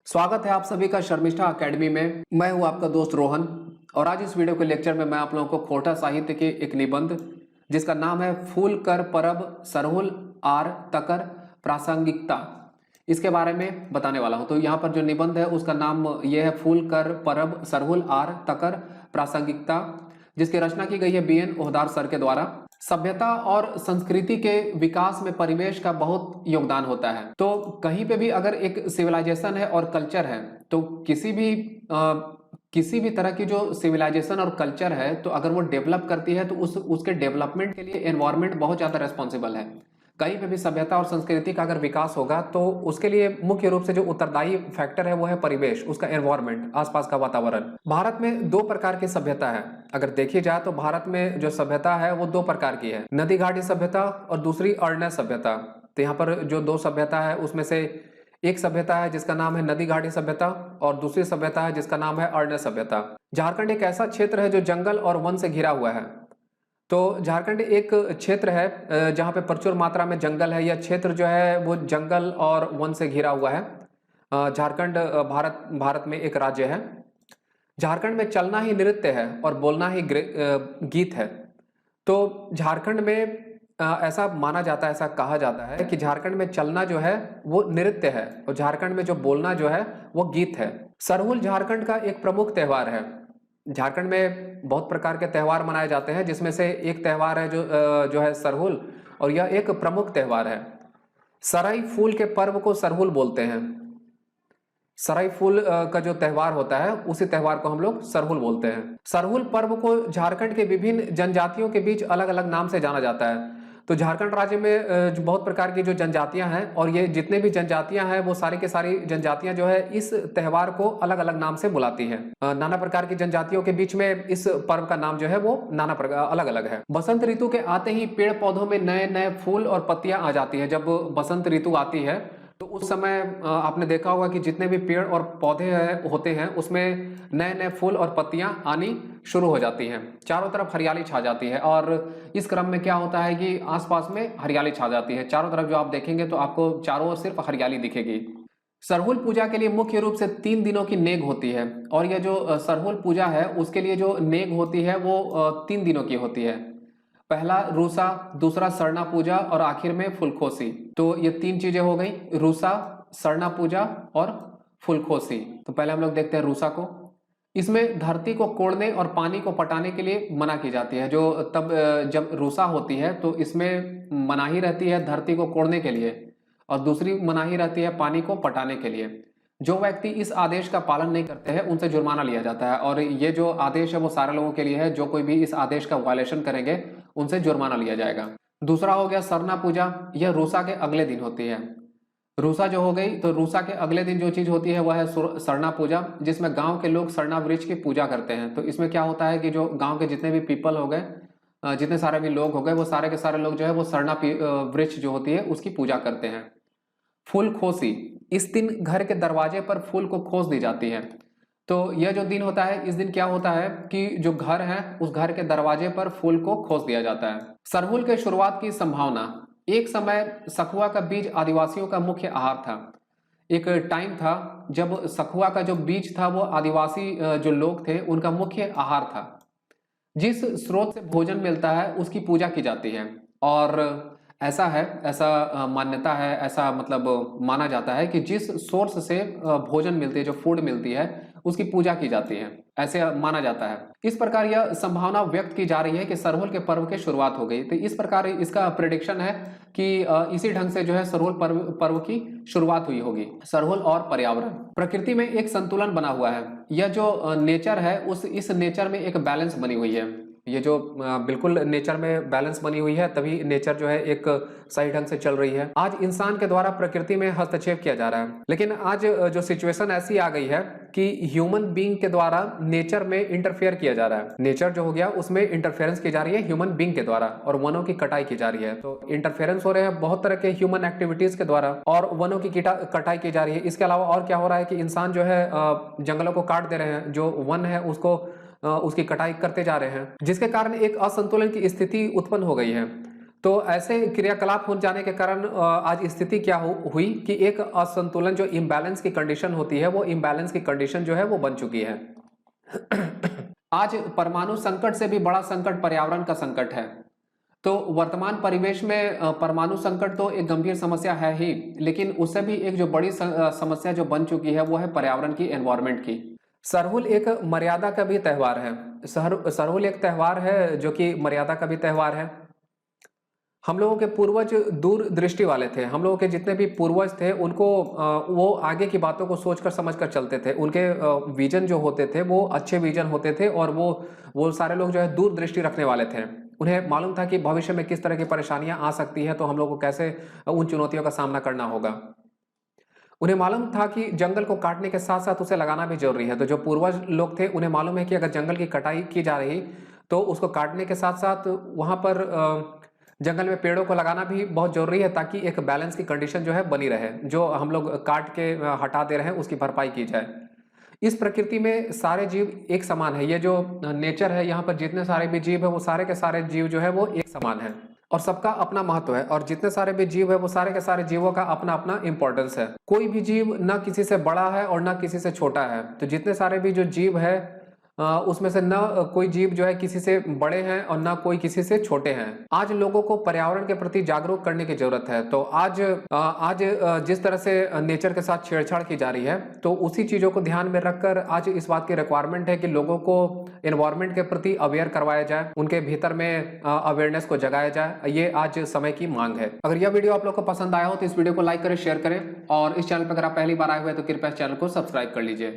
स्वागत है आप सभी का शर्मिष्ठा एकेडमी में। मैं हूं आपका दोस्त रोहन और आज इस वीडियो के लेक्चर में मैं आप लोगों को खोटा साहित्य के एक निबंध जिसका नाम है फूल कर परब सरहुल आर तकर प्रासंगिकता, इसके बारे में बताने वाला हूं। तो यहाँ पर जो निबंध है उसका नाम यह है फूल कर परब सरहुल आर तकर प्रासंगिकता, जिसकी रचना की गई है BN ओहदार सर के द्वारा। सभ्यता और संस्कृति के विकास में परिवेश का बहुत योगदान होता है। तो कहीं पे भी अगर एक सिविलाइजेशन है और कल्चर है तो किसी भी तरह की जो सिविलाइजेशन और कल्चर है तो अगर वो डेवलप करती है तो उसके डेवलपमेंट के लिए एनवायरनमेंट बहुत ज़्यादा रेस्पॉन्सिबल है। कहीं पे भी सभ्यता और संस्कृति का अगर विकास होगा तो उसके लिए मुख्य रूप से जो उत्तरदायी फैक्टर है वो है परिवेश, उसका एनवायरनमेंट, आसपास का वातावरण। भारत में दो प्रकार की सभ्यता है। अगर देखी जाए तो भारत में जो सभ्यता है वो दो प्रकार की है, नदी घाटी सभ्यता और दूसरी अरण्य सभ्यता। तो यहाँ पर जो दो सभ्यता है उसमें से एक सभ्यता है जिसका नाम है नदी घाटी सभ्यता और दूसरी सभ्यता है जिसका नाम है अरण्य सभ्यता। झारखंड एक ऐसा क्षेत्र है जो जंगल और वन से घिरा हुआ है। तो झारखंड एक क्षेत्र है जहाँ पे प्रचुर मात्रा में जंगल है। यह क्षेत्र जो है वो जंगल और वन से घिरा हुआ है। झारखंड भारत में एक राज्य है। झारखंड में चलना ही नृत्य है और बोलना ही गीत है। तो झारखंड में ऐसा माना जाता है, ऐसा कहा जाता है कि झारखंड में चलना जो है वो नृत्य है और झारखंड में जो बोलना जो है वो गीत है। सरहुल झारखंड का एक प्रमुख त्योहार है। झारखंड में बहुत प्रकार के त्यौहार मनाए जाते हैं जिसमें से एक त्यौहार है जो है सरहुल, और यह एक प्रमुख त्यौहार है। सराई फूल के पर्व को सरहुल बोलते हैं। सराई फूल का जो त्यौहार होता है उसी त्यौहार को हम लोग सरहुल बोलते हैं। सरहुल पर्व को झारखंड के विभिन्न जनजातियों के बीच अलग अलग नाम से जाना जाता है। तो झारखंड राज्य में जो बहुत प्रकार की जो जनजातियां हैं और ये जितने भी जनजातियां हैं वो सारी के सारी जनजातियां जो है इस त्यौहार को अलग अलग नाम से बुलाती हैं। नाना प्रकार की जनजातियों के बीच में इस पर्व का नाम जो है वो नाना प्रकार अलग अलग है। बसंत ऋतु के आते ही पेड़ पौधों में नए नए फूल और पत्तियां आ जाती है। जब बसंत ऋतु आती है तो उस समय आपने देखा होगा कि जितने भी पेड़ और पौधे होते हैं उसमें नए नए फूल और पत्तियां आनी शुरू हो जाती हैं। चारों तरफ हरियाली छा जाती है और इस क्रम में क्या होता है कि आसपास में हरियाली छा जाती है। चारों तरफ जो आप देखेंगे तो आपको चारों ओर सिर्फ हरियाली दिखेगी। सरहुल पूजा के लिए मुख्य रूप से 3 दिनों की नेग होती है और यह जो सरहुल पूजा है उसके लिए जो नेग होती है वो 3 दिनों की होती है। पहला रूसा, दूसरा सरना पूजा और आखिर में फुलखोसी। तो ये 3 चीजें हो गई, रूसा, सरना पूजा और फुलखोसी। तो पहले हम लोग देखते हैं रूसा को। इसमें धरती को कोड़ने और पानी को पटाने के लिए मना की जाती है। जो तब जब रूसा होती है तो इसमें मनाही रहती है धरती को कोड़ने के लिए और दूसरी मनाही रहती है पानी को पटाने के लिए। जो व्यक्ति इस आदेश का पालन नहीं करते हैं उनसे जुर्माना लिया जाता है और ये जो आदेश है वो सारे लोगों के लिए है। जो कोई भी इस आदेश का वायलेशन करेंगे उनसे जुर्माना लिया जाएगा। दूसरा हो गया सरना पूजा। यह रूसा के अगले दिन होती है। रूसा जो हो गई तो रूसा के अगले दिन जो चीज होती है वह है सरना पूजा, जिसमें गांव के लोग सरना वृक्ष की पूजा करते हैं। तो इसमें क्या होता है कि जो गांव के जितने भी पीपल हो गए, जितने सारे भी लोग हो गए, वो सारे के सारे लोग जो है वो सरना वृक्ष जो होती है उसकी पूजा करते हैं। फूल खोसी, इस दिन घर के दरवाजे पर फूल को खोस दी जाती है। तो यह जो दिन होता है इस दिन क्या होता है कि जो घर है उस घर के दरवाजे पर फूल को खोस दिया जाता है। सरहुल के शुरुआत की संभावना। एक समय सखुआ का बीज आदिवासियों का मुख्य आहार था। एक टाइम था जब सखुआ का जो बीज था वो आदिवासी जो लोग थे उनका मुख्य आहार था। जिस स्रोत से भोजन मिलता है उसकी पूजा की जाती है और ऐसा है, ऐसा मान्यता है, ऐसा मतलब माना जाता है कि जिस सोर्स से भोजन मिलती है, जो फूड मिलती है उसकी पूजा की जाती है, ऐसे माना जाता है। इस प्रकार यह संभावना व्यक्त की जा रही है कि सरहुल के पर्व की शुरुआत हो गई। तो इस प्रकार इसका प्रेडिक्शन है कि इसी ढंग से जो है सरहुल पर्व की शुरुआत हुई होगी। सरहुल और पर्यावरण। प्रकृति में एक संतुलन बना हुआ है। यह जो नेचर है इस नेचर में एक बैलेंस बनी हुई है। ये जो बिल्कुल नेचर में बैलेंस बनी हुई है तभी नेचर जो है एक सही ढंग से चल रही है। आज इंसान के द्वारा प्रकृति में हस्तक्षेप किया जा रहा है, लेकिन आज जो सिचुएशन ऐसी आ गई है कि ह्यूमन बीइंग के द्वारा नेचर में इंटरफेयर किया जा रहा है। नेचर जो हो गया उसमें इंटरफेरेंस की जा रही है ह्यूमन बीइंग के द्वारा और वनों की कटाई की जा रही है। तो इंटरफेरेंस हो रहे हैं बहुत तरह के ह्यूमन एक्टिविटीज के द्वारा और वनों की कटाई की जा रही है। इसके अलावा और क्या हो रहा है कि इंसान जो है जंगलों को काट दे रहे हैं, जो वन है उसकी कटाई करते जा रहे हैं, जिसके कारण एक असंतुलन की स्थिति उत्पन्न हो गई है। तो ऐसे क्रियाकलाप हो जाने के कारण आज स्थिति क्या हुई कि एक असंतुलन, जो इम्बैलेंस की कंडीशन होती है, वो इम्बैलेंस की कंडीशन जो है वो बन चुकी है। आज परमाणु संकट से भी बड़ा संकट पर्यावरण का संकट है। तो वर्तमान परिवेश में परमाणु संकट तो एक गंभीर समस्या है ही, लेकिन उससे भी एक जो बड़ी समस्या जो बन चुकी है वो है पर्यावरण की, एनवायरनमेंट की। सरहुल एक मर्यादा का भी त्यौहार है। सरहुल एक त्यौहार है जो कि मर्यादा का भी त्यौहार है। हम लोगों के पूर्वज दूर दृष्टि वाले थे। हम लोगों के जितने भी पूर्वज थे उनको वो आगे की बातों को सोचकर समझकर चलते थे। उनके विजन जो होते थे वो अच्छे विजन होते थे, और वो सारे लोग जो है दूर दृष्टि रखने वाले थे। उन्हें मालूम था कि भविष्य में किस तरह की परेशानियां आ सकती है, तो हम लोग को कैसे उन चुनौतियों का सामना करना होगा। उन्हें मालूम था कि जंगल को काटने के साथ साथ उसे लगाना भी जरूरी है। तो जो पूर्वज लोग थे उन्हें मालूम है कि अगर जंगल की कटाई की जा रही तो उसको काटने के साथ साथ वहां पर जंगल में पेड़ों को लगाना भी बहुत जरूरी है, ताकि एक बैलेंस की कंडीशन जो है बनी रहे। जो हम लोग काट के हटा दे रहे हैं उसकी भरपाई की जाए। इस प्रकृति में सारे जीव एक समान है। ये जो नेचर है, यहाँ पर जितने सारे भी जीव है वो सारे के सारे जीव जो है वो एक समान है, और सबका अपना महत्व है। और जितने सारे भी जीव है वो सारे के सारे जीवों का अपना अपना इंपॉर्टेंस है। कोई भी जीव ना किसी से बड़ा है और ना किसी से छोटा है। तो जितने सारे भी जो जीव है उसमें से न कोई जीव जो है किसी से बड़े हैं और ना कोई किसी से छोटे हैं। आज लोगों को पर्यावरण के प्रति जागरूक करने की जरूरत है। तो आज जिस तरह से नेचर के साथ छेड़छाड़ की जा रही है, तो उसी चीजों को ध्यान में रखकर आज इस बात की रिक्वायरमेंट है कि लोगों को एनवायरनमेंट के प्रति अवेयर करवाया जाए, उनके भीतर में अवेयरनेस को जगाया जाए। ये आज समय की मांग है। अगर यह वीडियो आप लोग को पसंद आया हो तो इस वीडियो को लाइक करें, शेयर करें, और इस चैनल पर अगर आप पहली बार आए हुए तो कृपया चैनल को सब्सक्राइब कर लीजिए।